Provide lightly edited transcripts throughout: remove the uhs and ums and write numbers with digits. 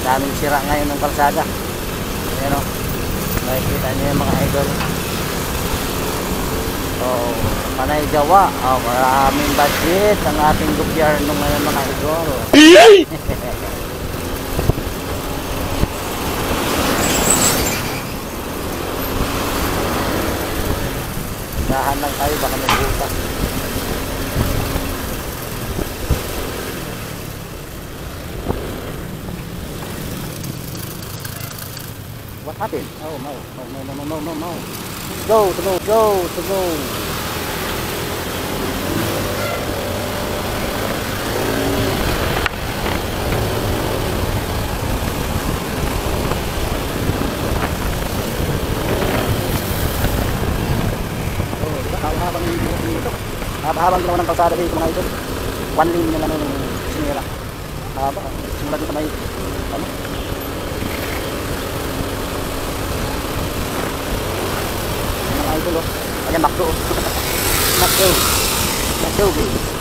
daming sira ngayon ng kalsada. Ayan o, makikita nyo yung mga idol. So panay gawa, maraming budget ang ating gobyerno ngayon mga idol. Dahan lang tayo, baka may butas. What happened? Oh no, no. Go. Habang ginawa ng kalsada dito mga idol, 1 lane yung sinira. Haba, simula dito may ano? Mga idol o, ayan Macdo o. Macdo guys.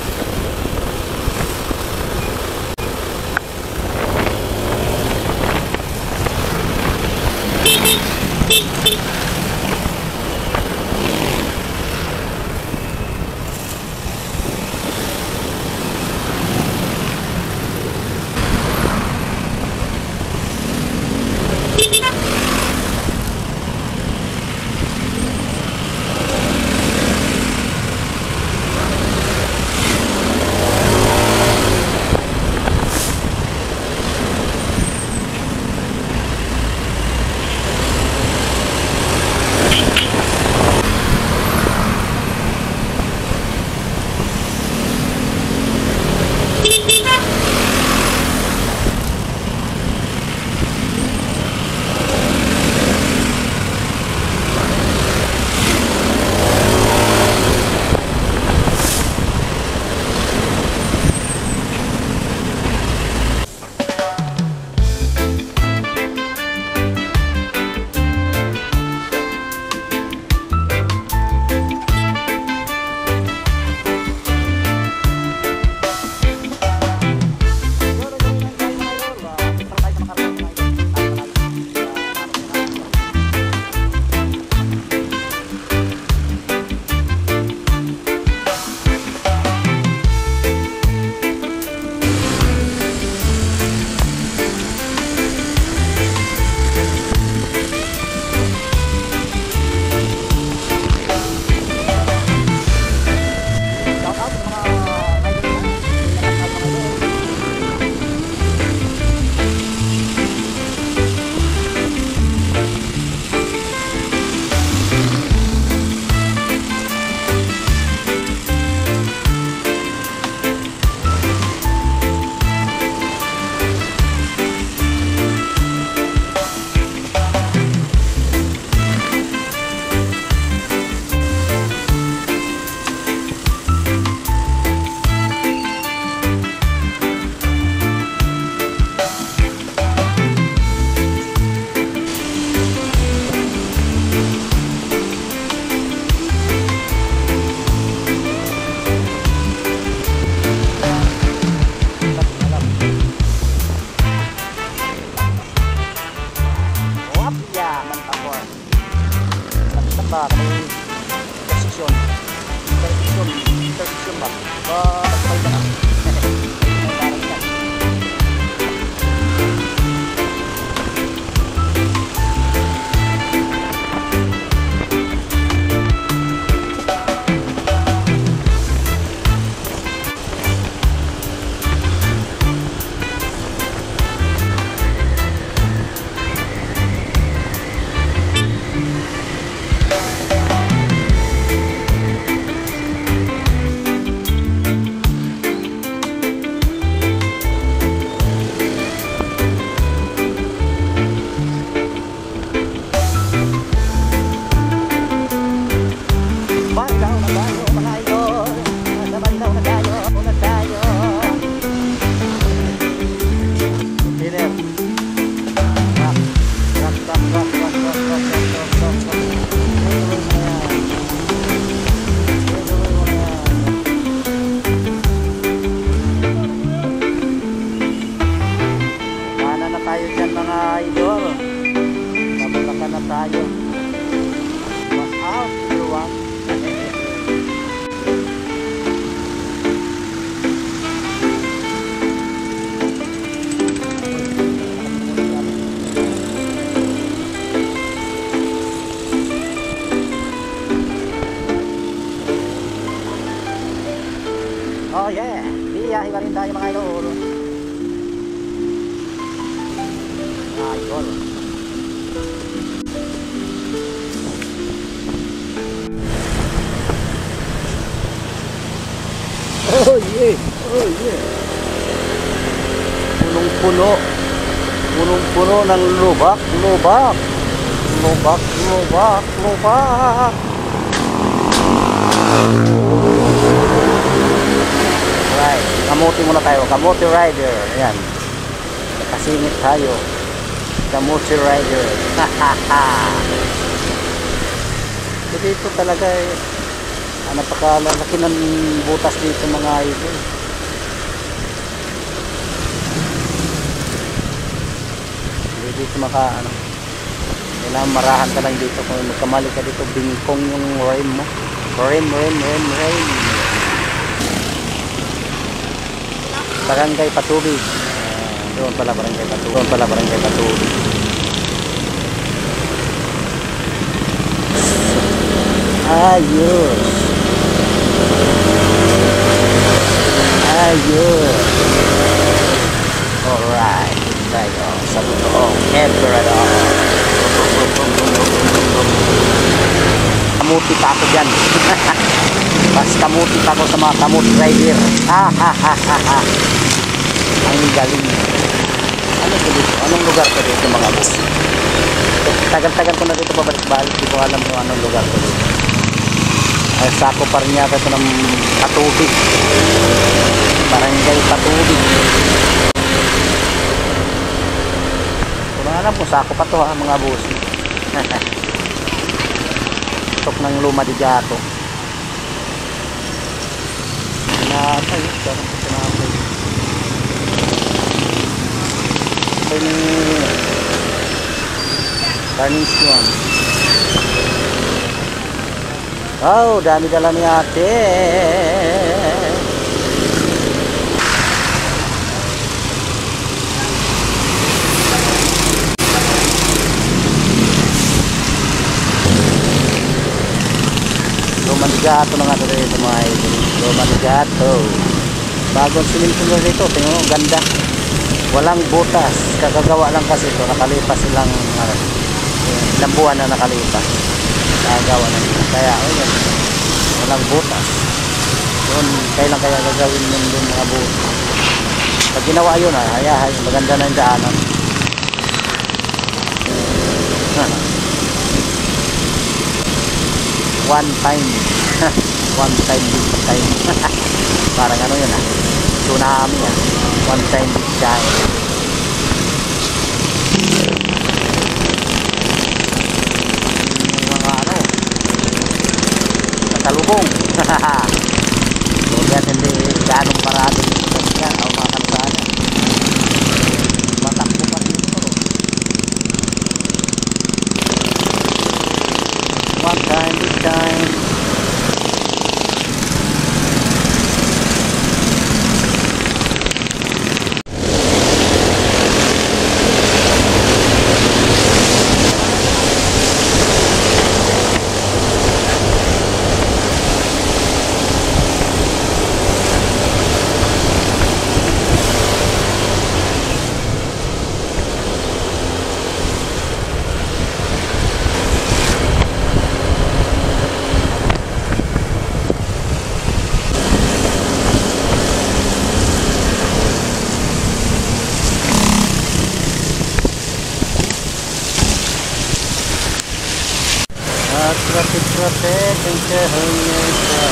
tayo dyan mga idol. Mabulakan na tayo. Wow, luwang. Oh yeah, biyahe pa rin tayo mga idol. Idol. Oh yeah, oh yeah. Punong-puno. Punong-puno ng lubak, lubak. Lubak, lubak, lubak. Right, kamuti muna tayo, kamuti rider. Ayan, nakasingit tayo, kamuti rider. So dito talaga napakalalaki ng butas dito mga idol. Hindi dito kailangan marahan ka lang dito. Kung magkamali ka dito, bingkong yung rim mo. Rim. Barangay Patubig. Doon pala Barangay Patubig. Ayos. Alright. Tayo sa totoong Eberador. Kamuti pa ako dyan. Mas kamuti pa ako sa mga kamuti rider. Ang galing. Ano ito dito? Anong lugar ko dito mga boss? Tagal-tagal ko na dito pabalik-balik. Hindi ko alam kung anong lugar ko dito. Ay, sako pa rin yata ito ng Patubig. Barangay Patubig. Kung alam ko, sako pa to mga boss. Tok ng Luma de Gato. Pinapay. Parang pinapay. Ini Carnation. Wow, dami dala ni ate. Lumanigato na nga ito dito mga idol. Lumanigato. Bagong siminto na dito. Tingnan mo, ganda. Walang butas. Kakagawa lang kasi ito. Nakalipas silang ilang buwan na nakalipas. Nakagawa na nila. Kaya, yan. Walang butas. Doon, kailan kaya gagawin yun yung mga butas. Pag ginawa yun, hayahay. Maganda na yung daanan. One time. One time, big time. Parang ano yun tsunami one time big time. Mga kasalubong. Kaya hindi ganong parado dito yan o mga kalsada. Matakbo pa dito. One time big time. Traffic ang kahangya sa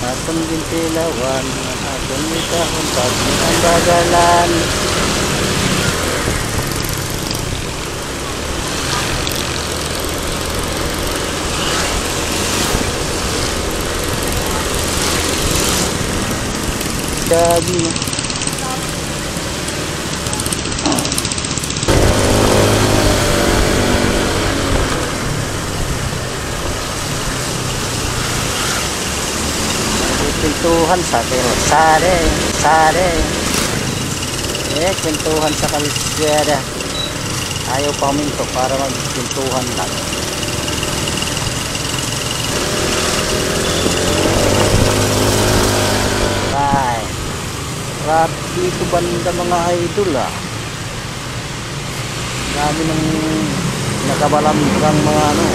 atong gintilawan atong itahon pag ang bagalan. Dagi kwentuhan sa kalsada. Kwentuhan sa kalsada. Ayaw pa minto para magkwentuhan lang. Right. Rap dito banda mga idol Dami ng nakabalambrang mga ano.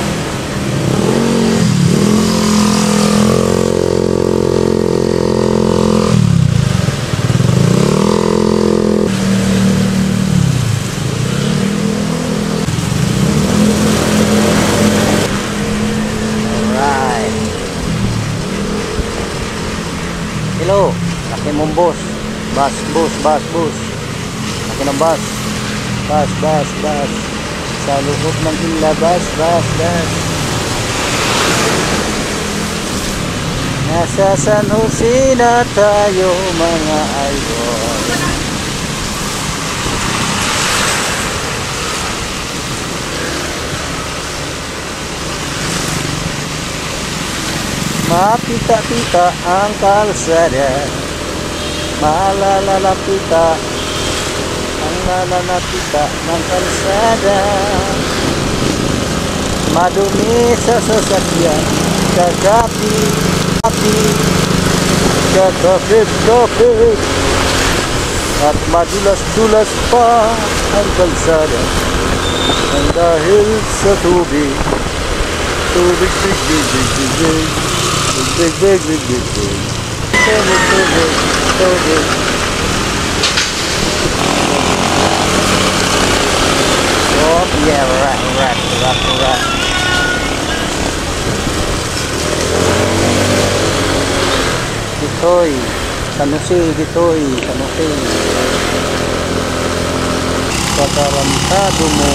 Hello, laki mong bus. Bus. Laki ng bus. Bus. Sa loob ng ilabas, bus. Nasa San Jose na tayo mga idol. Mapita-pita ang kalsada, malalapita ang nalalapita ng kalsada. Madumi sa sasakyan, kakapit, at madulas-dulas pa ang kalsada. Ang dahil sa tubig. Big. Oh yeah, right. Gitoy, San Jose. Katarantado mo.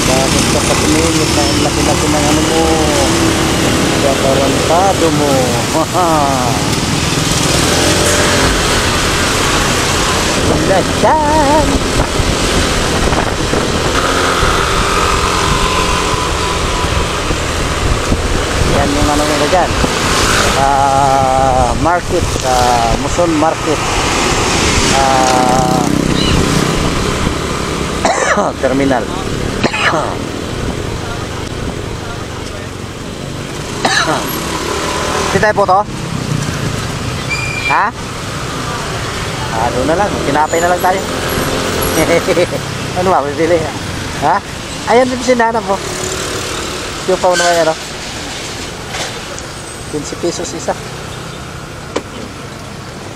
Bakit ka sa tumingin na ang laki-laki ng ano mo? Katarantado mo. Lasyan. Yan yung ano nila dyan. Market, Muson Market. Terminal. Hindi tayo po to? Ha? Doon na lang, tinapay na lang tayo. Ano ba, bibili? Ha? Ayan din sinanap po. Yung pa naman yan, 15 pesos isa.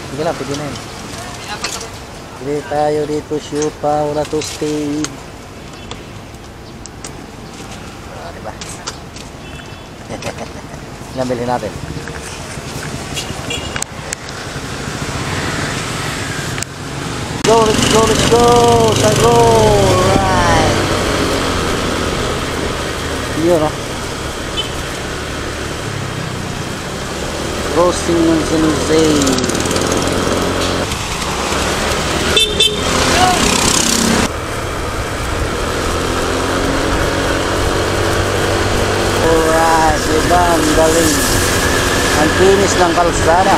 Sige lang, pwede na yun. Bili tayo dito, siupa, wala to stay. Diba? Nabili natin. Let's go! Sago! Right! Yun, Crossing ng San Jose. Alright, diba? Ang galing. Ang kinis ng kalsada.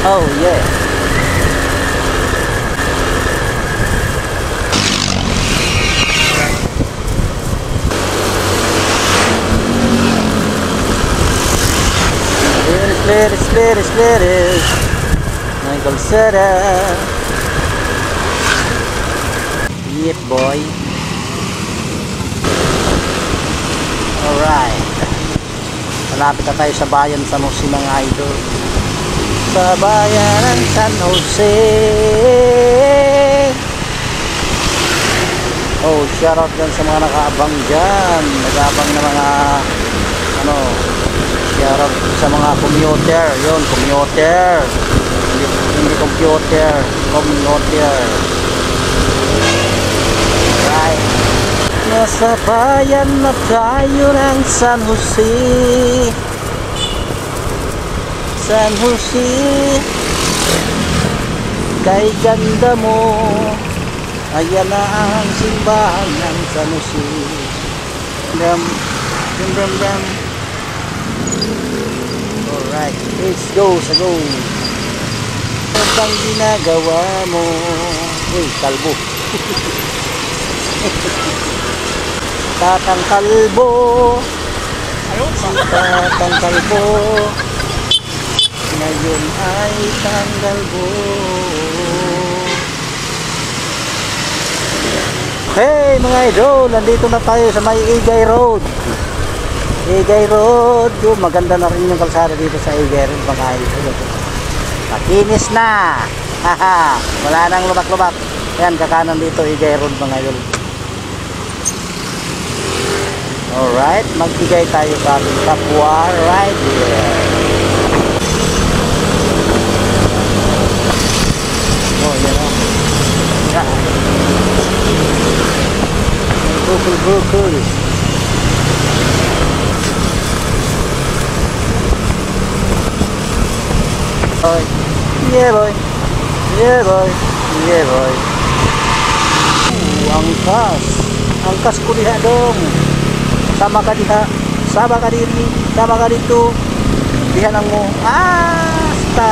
Oh yeah. Split. Ang kalsada. Yep, boy. Alright. Malapit na tayo sa bayan San Jose mga idol. Sa bayan ng San Jose. Oh, shoutout dyan sa mga nakaabang dyan. Nag-abang na mga ano, shoutout sa mga commuter. Yun, commuter. Hindi computer. Commuter. Right. Nasa bayan na tayo ng San Jose. San Jose, kay ganda mo. Ayan na ang simbahan ng San Jose. Ram. Alright, let's go sa go. Ano bang ginagawa mo? Uy, kalbo. Tatang kalbo. Si Tatang kalbo. Ngayon ay tanggalbo. Hey mga idol, nandito na tayo sa may Igay Road. Igay Road, yung maganda na rin yung kalsada dito sa Igay Road mga idol. Makinis na. Haha, wala nang lubak-lubak. Yan, kakanan dito Igay Road mga idol. Alright, magbigay tayo sa ating kapwa right here. Oh, yan o. Yan. Bukul. Boy. Yeah boy. Yeah boy. Yeah boy. Angkas. Angkas ko diha dong. Sama ka diha. Sama ka diri. Sama ka dito. Diha nang mo. Asta.